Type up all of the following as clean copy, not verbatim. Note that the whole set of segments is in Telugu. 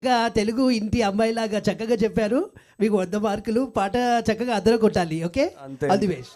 తెలుగు ఇంటి అమ్మాయిలాగా చక్కగా చెప్పారు. మీకు 100 మార్కులు. పాట చక్కగా అదర కొట్టాలి. Okay, all the best.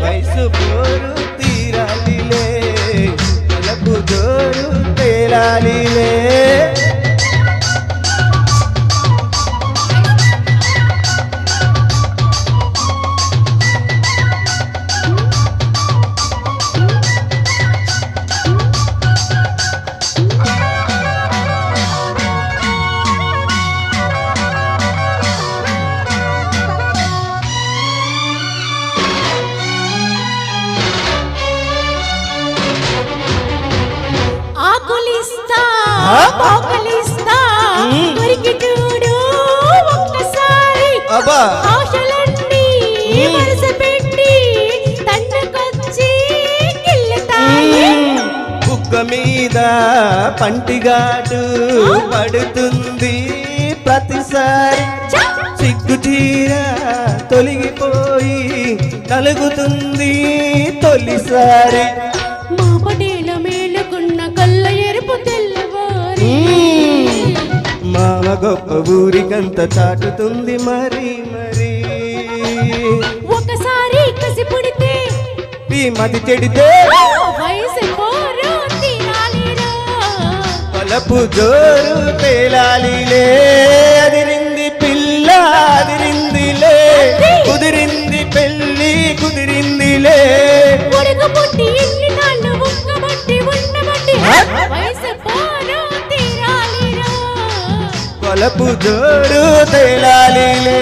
వయసు పోరు తీరాలిలే, తలపు జోరు తేలాలిలే. బుగ్గ మీద పంటిగాడు పడుతుంది ప్రతిసారి, సిగ్గు చీర తొలగిపోయి నలుగుతుంది తొలిసారి. మా పటేల మేలుకున్న కళ్ళ ఎరుపు తెల్లవారి, మామ గొప్ప ఊరికంత చాటుతుంది మరి మరి. ఒకసారి కసి పుడితే ఈ మతి చెడితే వయసు పోరు తీరాలిరా, పలపు జోరు తేలాలిలే. అదిరింది పిల్ల అదిరిందిలే, కుదిరింది పెళ్ళి కుదిరిందిలే. ఉడక పుట్టి ఎన్ని నాళ్ళు ఉక్కబట్టి ఉండబట్టి వయసు పోరు తీరాలిరా, పలపు జోరు తేలాలిలే.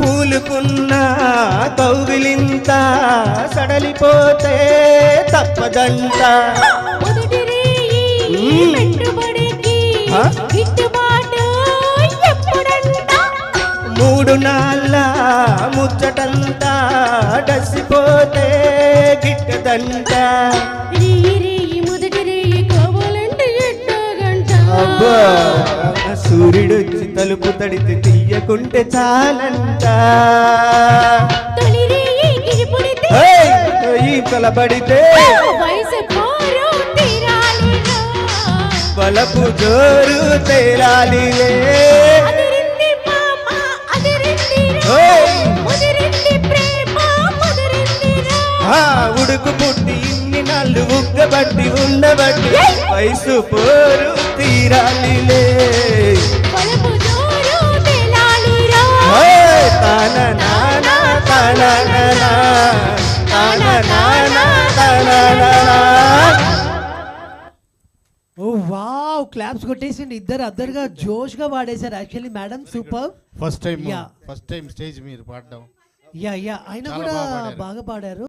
పూలుకున్న కౌగిలింత సడలిపోతే తప్పదంట, మూడు నాళ్ళ ముచ్చటంతా డసిపోతే గిట్టదంట. సూర్యుడొచ్చి తలుపు తడితే తీయకుంటే చాలంట, కలబడితే పలపు జోరు తేలాలిలే. ఉడుకు పుట్టి ఇన్ని నాళ్ళు ఉగ్గబట్టి ఉండబట్టి వయసు పోరు తీరాలిలే. వావ్, క్లాప్స్ కొట్టేసిండి. ఇద్దరు అద్దరుగా జోష్గా పాడేశారు. Actually madam super. First time stage మీరు పాడడం. ఆయన కూడా బాగా పాడారు.